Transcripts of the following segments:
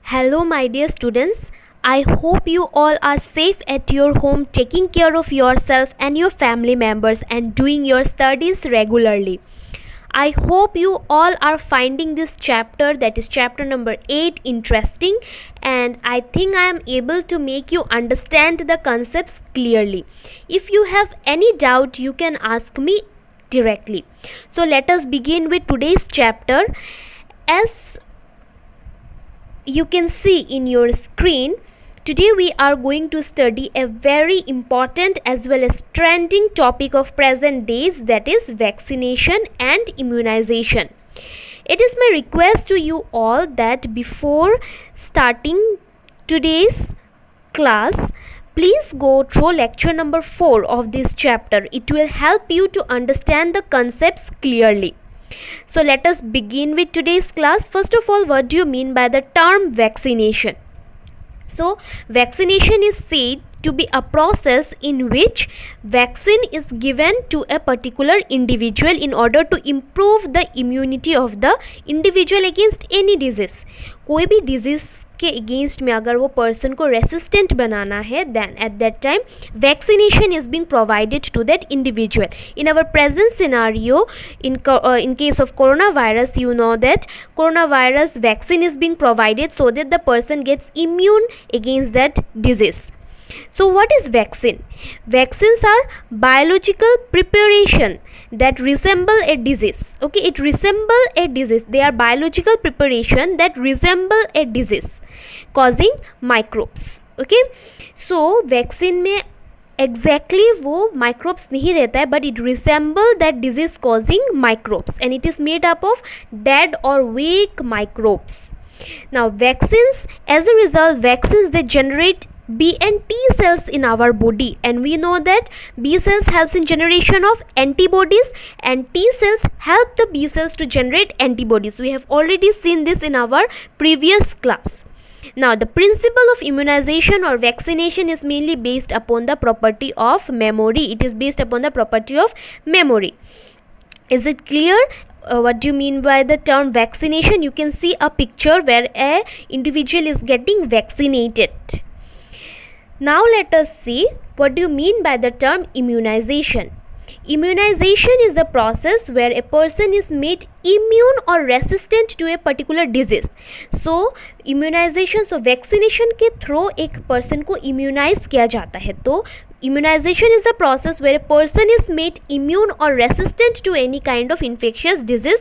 Hello, my dear students. I hope you all are safe at your home, taking care of yourself and your family members, and doing your studies regularly. I hope you all are finding this chapter, that is chapter number 8, interesting, and I think I am able to make you understand the concepts clearly. If you have any doubt, you can ask me directly. So let us begin with today's chapter. As you can see in your screen, today we are going to study a very important as well as trending topic of present days, that is vaccination and immunization. It is my request to you all that before starting today's class, please go through lecture number 4 of this chapter. It will help you to understand the concepts clearly. So let us begin with today's class. First of all, what do you mean by the term vaccination? So vaccination is said to be a process in which vaccine is given to a particular individual in order to improve the immunity of the individual against any disease. कोई भी disease के against में अगर वो person को resistant बनाना है, then at that time vaccination is being provided to that individual. In our present scenario, in case of coronavirus, you know that coronavirus vaccine is being provided so that the person gets immune against that disease. So what is vaccine? Vaccines are biological preparation that resemble a disease. Okay, it resemble a disease. They are biological preparation that resemble a disease causing microbes. Okay, so vaccine में exactly वो microbes नहीं रहता है, but it resemble that disease causing microbes, and it is made up of dead or weak microbes. Now vaccines, as a result, vaccines they generate B and T cells in our body, and we know that B cells helps in generation of antibodies and T cells help the B cells to generate antibodies. We have already seen this in our previous class. Now the principle of immunization or vaccination is mainly based upon the property of memory. It is based upon the property of memory. Is it clear? What do you mean by the term vaccination? You can see a picture where a individual is getting vaccinated. Now let us see what do you mean by the term immunization. Immunization is the process where a person is made immune or resistant to a particular disease. So immunization, so vaccination के through एक person को immunize किया जाता है. तो immunization is the process where a person is made immune or resistant to any kind of infectious disease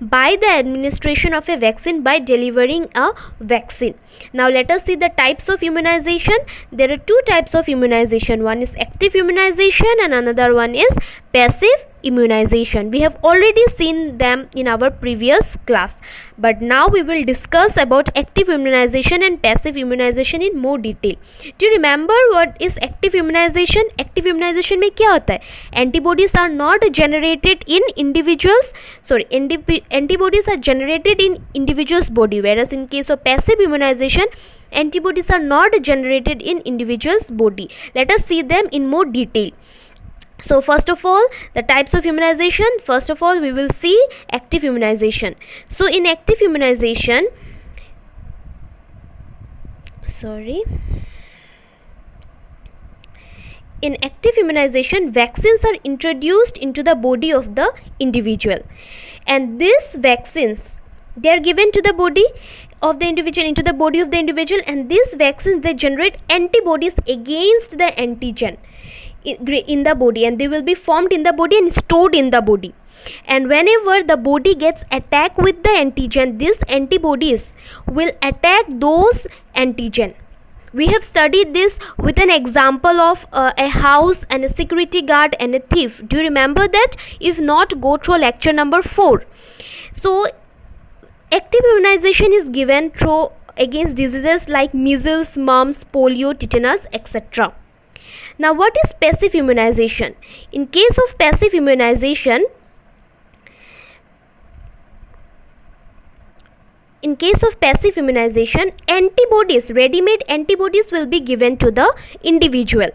by the administration of a vaccine, by delivering a vaccine. Now let us see the types of immunization. There are two types of immunization. One is active immunization and another one is passive immunization. We have already seen them in our previous class, but now we will discuss about active immunization and passive immunization in more detail. Do you remember what is active immunization? Active immunization में क्या होता है? Antibodies are not generated in individuals. Antibodies are generated in individuals' body, whereas in case of passive immunization, antibodies are not generated in individuals' body. Let us see them in more detail. So first of all, the types of immunization. First of all, we will see active immunization. So in active immunization, vaccines are introduced into the body of the individual, and these vaccines they are given to the body of the individual, into the body of the individual, and these vaccines they generate antibodies against the antigen in the body, and they will be formed in the body and stored in the body. And whenever the body gets attacked with the antigen, these antibodies will attack those antigen. We have studied this with an example of a house and a security guard and a thief. Do you remember that? If not, go through lecture number 4. So active immunization is given through against diseases like measles, mumps, polio, tetanus, etc. Now what is passive immunization? In case of passive immunization, antibodies, ready-made antibodies will be given to the individual.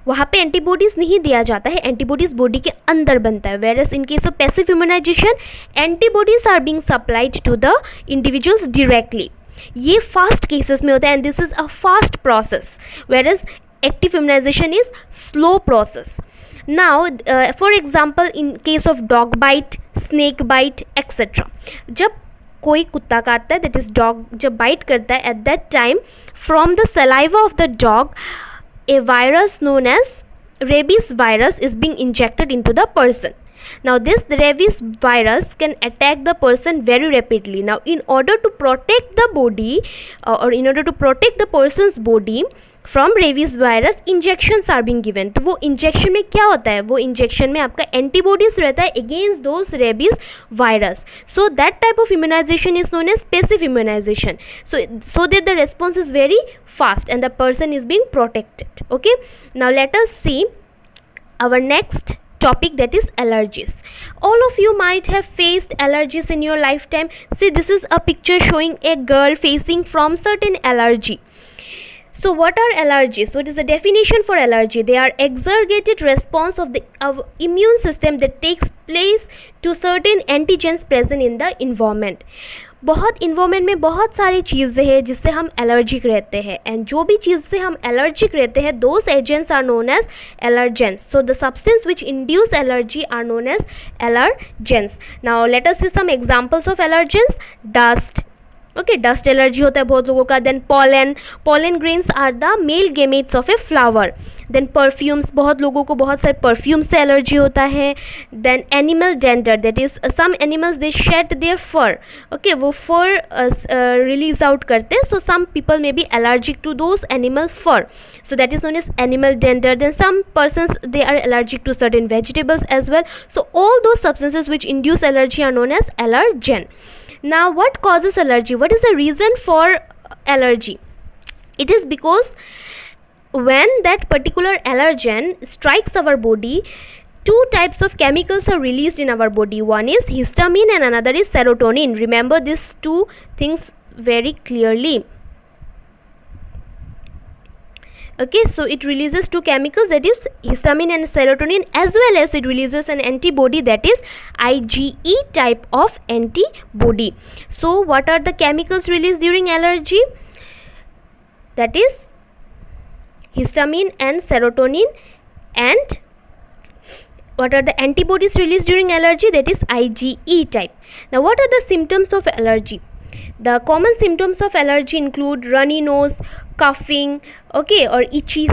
वहाँ पे antibodies नहीं दिया जाता है, antibodies body के अंदर बनता है. Whereas in case of passive immunisation, antibodies are being supplied to the individuals directly. ये फास्ट केसेस में होता है and this is a fast process, where is active immunisation is slow process. Now for example in case of dog bite, snake bite etcetera, जब कोई कुत्ता काटता है, that is dog जब बाइट करता है, at that time from the saliva of the dog a virus known as rabies virus is being injected into the person. Now this rabies virus can attack the person very rapidly. Now in order to protect the body or in order to protect the person's body from rabies virus injections are being given. तो वो injection में क्या होता है, वो injection में आपका antibodies रहता है against those rabies virus. So that type of immunisation is known as passive immunisation, so that the response is very fast and the person is being protected. Okay, now let us see our next topic, that is allergies. All of you might have faced allergies in your lifetime. See, this is a picture showing a girl facing from certain allergy. So what are allergies? What is the definition for allergy? They are exaggerated response of the immune system that takes place to certain antigens present in the environment. बहुत environment में बहुत सारी चीज़ें हैं जिससे हम allergic रहते हैं, एंड जो भी चीज़ से हम एलर्जिक रहते हैं, those agents are known as allergens. So the substance which induce allergy are known as allergens. Now let us see some examples of allergens. Dust, okay, dust allergy होता है बहुत लोगों का. Then pollen grains are the male gametes of a flower. Then perfumes, बहुत लोगों को बहुत सारे परफ्यूम से एलर्जी होता है. Then animal dander, that is some animals they shed their fur, okay, वो फर रिलीज आउट करते हैं. So some people may be allergic to those animal fur, so that is known as animal dander. Then some persons, they are allergic to certain vegetables as well. So all those substances which induce allergy are known as allergen. Now what causes allergy? What is the reason for allergy? It is because when that particular allergen strikes our body, two types of chemicals are released in our body. One is histamine and another is serotonin. Remember these two things very clearly. Okay, so it releases two chemicals, that is histamine and serotonin, as well as it releases an antibody, that is IgE type of antibody. So what are the chemicals released during allergy? That is histamine and serotonin. And what are the antibodies released during allergy? That is IgE type. Now what are the symptoms of allergy? The common symptoms of allergy include runny nose, coughing, okay, or itchy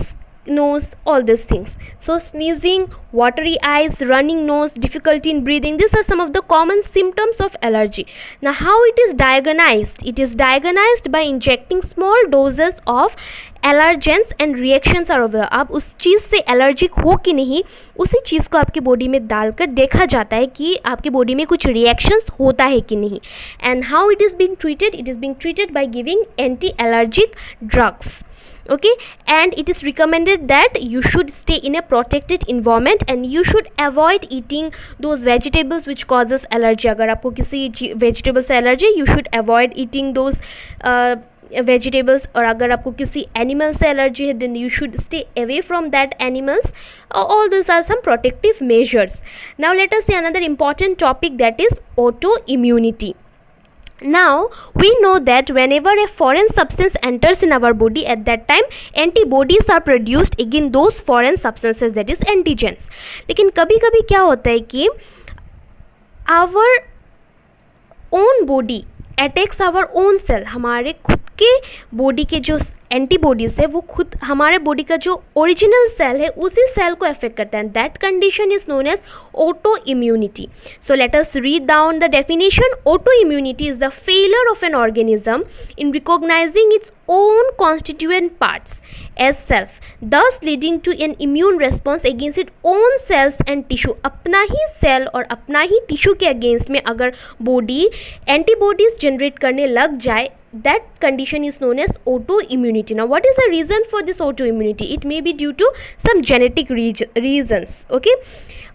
nose, all these things. So sneezing, watery eyes, running nose, difficulty in breathing, these are some of the common symptoms of allergy. Now how it is diagnosed? It is diagnosed by injecting small doses of allergens and reactions are over. आप उस चीज़ से allergic हो कि नहीं, उसी चीज़ को आपकी body में डालकर देखा जाता है कि आपकी बॉडी में कुछ रिएक्शंस होता है कि नहीं. And how it is being treated? It is being treated by giving anti allergic drugs. Okay, and it is recommended that you should stay in a protected environment and you should avoid eating those vegetables which causes allergy. अगर आपको किसी vegetable से allergy, you should avoid eating those vegetables. और अगर आपको किसी animal से allergy है, then you should stay away from that animals. All these are some protective measures. Now let us see another important topic, that is autoimmunity. Now we know that whenever a foreign substance enters in our body, at that time antibodies are produced against those foreign substances, that is antigens. लेकिन कभी कभी क्या होता है कि our own body attacks our own cell. हमारे खुद के बॉडी के जो एंटीबॉडीज है वो खुद हमारे बॉडी का जो ओरिजिनल सेल है उसी सेल को अफेक्ट करता है. That condition is known as autoimmunity. So let us read down the definition. Autoimmunity is the failure of an organism in recognising its own constituent parts as self, thus leading to an immune response against its own cells and tissue. अपना ही cell और अपना ही tissue के against में अगर body antibodies generate करने लग जाए, that condition is known as autoimmunity. Now what is the reason for this autoimmunity? It may be due to some genetic reasons, okay,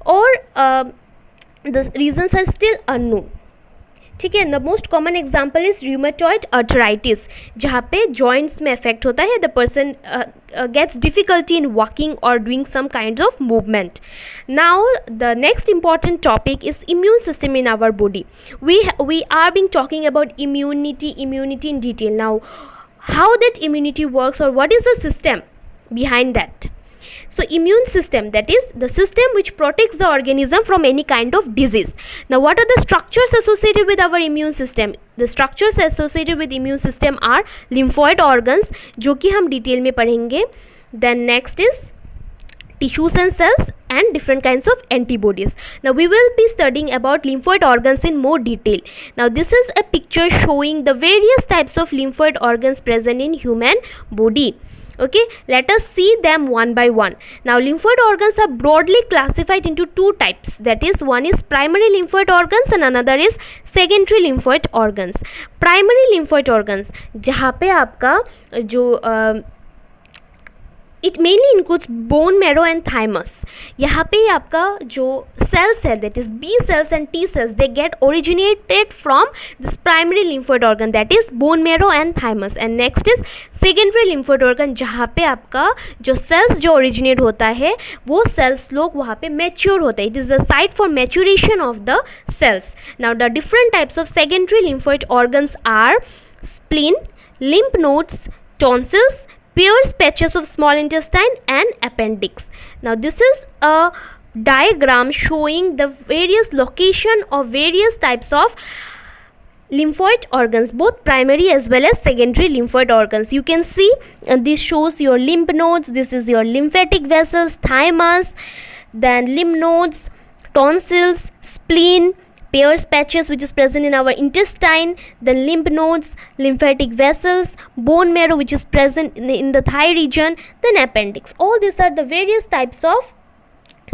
or the reasons are still unknown. ठीक है. The most common example is rheumatoid arthritis, जहाँ पे joints में effect होता है. The person gets difficulty in walking or doing some kinds of movement. Now the next important topic is immune system in our body. We are being talking about immunity in detail. Now how that immunity works, or what is the system behind that. So immune system, that is the system which protects the organism from any kind of disease. Now what are the structures associated with our immune system? The structures associated with immune system are lymphoid organs, जो कि हम detail में पढ़ेंगे. Then next is tissues and cells and different kinds of antibodies. Now we will be studying about lymphoid organs in more detail. Now this is a picture showing the various types of lymphoid organs present in human body. Okay, let us see them one by one. Now lymphoid organs are broadly classified into two types, that is one is primary lymphoid organs and another is secondary lymphoid organs. Primary lymphoid organs, जहाँ पे आपका जो it mainly includes bone marrow and thymus. यहाँ पे आपका जो cells है, that is B cells and T cells, they get originated from this primary lymphoid organ, that is bone marrow and thymus. And next is secondary lymphoid organ, जहाँ पे आपका जो cells जो originate होता है वो cells लोग वहाँ पे mature होता है. It is the site for maturation of the cells. Now the different types of secondary lymphoid organs are spleen, lymph nodes, tonsils, Peyer's patches of small intestine and appendix. Now this is a diagram showing the various location of various types of lymphoid organs, both primary as well as secondary lymphoid organs. You can see this shows your lymph nodes, this is your lymphatic vessels, thymus, then lymph nodes, tonsils, spleen, Peyer's patches which is present in our intestine, then lymph nodes, lymphatic vessels, bone marrow which is present in the thigh region, then appendix. All these are the various types of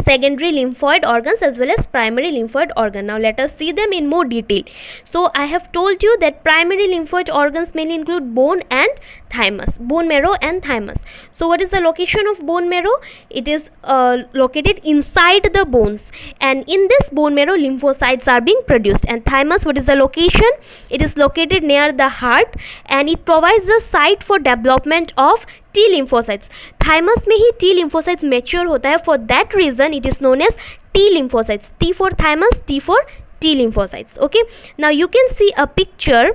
secondary lymphoid organs as well as primary lymphoid organ. Now let us see them in more detail. So I have told you that primary lymphoid organs mainly include bone and thymus, bone marrow and thymus. So what is the location of bone marrow? It is located inside the bones, and in this bone marrow lymphocytes are being produced. And thymus, what is the location? It is located near the heart and it provides the site for development of T lymphocytes. Thymus में ही T lymphocytes mature होता है. For that reason it is known as T lymphocytes. T for thymus, T for T lymphocytes. Okay. Now you can see a picture.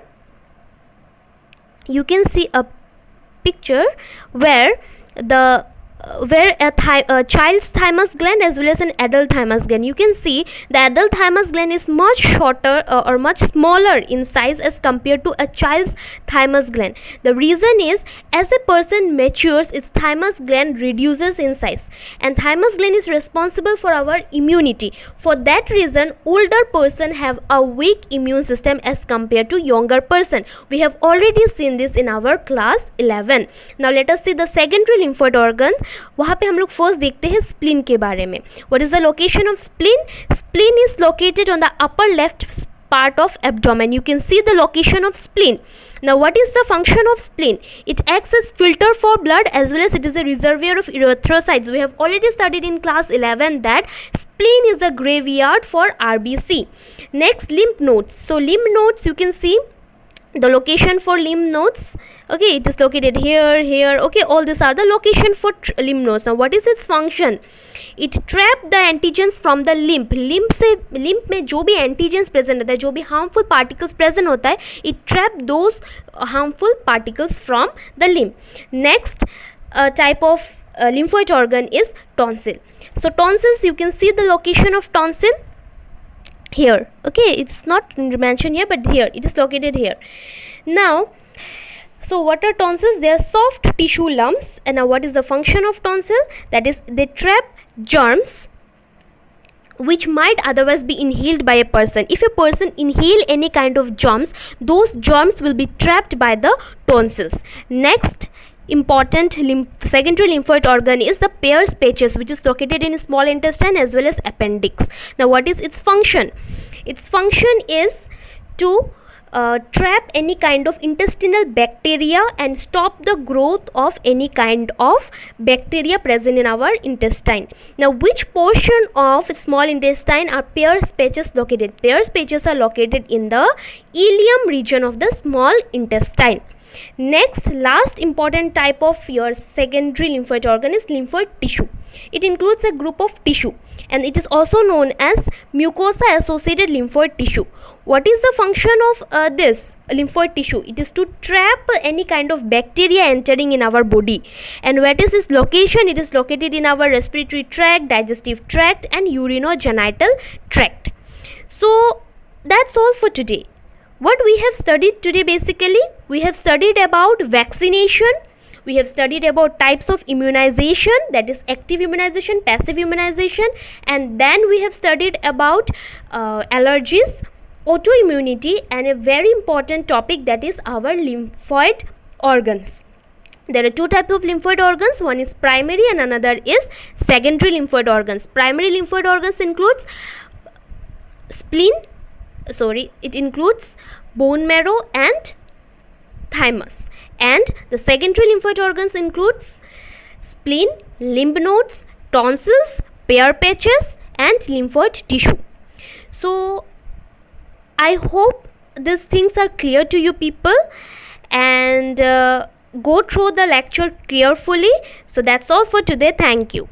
You can see a picture where a child's thymus gland as well as an adult thymus gland. You can see the adult thymus gland is much shorter or much smaller in size as compared to a child's thymus gland. The reason is, as a person matures, its thymus gland reduces in size, and thymus gland is responsible for our immunity. For that reason, older person have a weak immune system as compared to younger person. We have already seen this in our class 11. Now let us see the secondary lymphoid organ. वहाँ पे हम लोग first देखते हैं spleen के बारे में. What is the location of spleen? Spleen is located on the upper left part of abdomen. You can see the location of spleen. Now what is the function of spleen? It acts as filter for blood as well as it is a reservoir of erythrocytes. We have already studied in class 11 that spleen is the graveyard for RBC. Next, lymph nodes. So lymph nodes, you can see the location for lymph nodes. Okay, it is located here. Okay, all these are the location for lymph nodes. Now what is its function? It trap the antigens from the lymph. lymph में जो भी antigens present होता है, जो भी harmful particles present होता है, it trap those harmful particles from the lymph. Next type of lymphoid organ is tonsil. So tonsils, you can see the location of tonsil here. Okay, it's not mentioned here, but here it is located here. Now, so what are tonsils? They are soft tissue lumps. And now what is the function of tonsil? That is, they trap germs which might otherwise be inhaled by a person. If a person inhale any kind of germs, those germs will be trapped by the tonsils. Next important secondary lymphoid organ is the Peyer's patches, which is located in small intestine as well as appendix. Now what is its function? Its function is to trap any kind of intestinal bacteria and stop the growth of any kind of bacteria present in our intestine. Now, which portion of small intestine are Peyer's patches located? Peyer's patches are located in the ileum region of the small intestine. Next, last important type of your secondary lymphoid organ is lymphoid tissue. It includes a group of tissue and it is also known as mucosa associated lymphoid tissue. What is the function of this lymphoid tissue? It is to trap any kind of bacteria entering in our body. And where is its location? It is located in our respiratory tract, digestive tract and urinogenital tract. So that's all for today. What we have studied today, basically we have studied about vaccination, we have studied about types of immunization, that is active immunization, passive immunization, and then we have studied about allergies, autoimmunity, and a very important topic, that is our lymphoid organs. There are two types of lymphoid organs, one is primary and another is secondary lymphoid organs. Primary lymphoid organs includes it includes bone marrow and thymus, and the secondary lymphoid organs includes spleen, lymph nodes, tonsils, Peyer's patches and lymphoid tissue. So I hope these things are clear to you people, and go through the lecture carefully. So that's all for today. Thank you.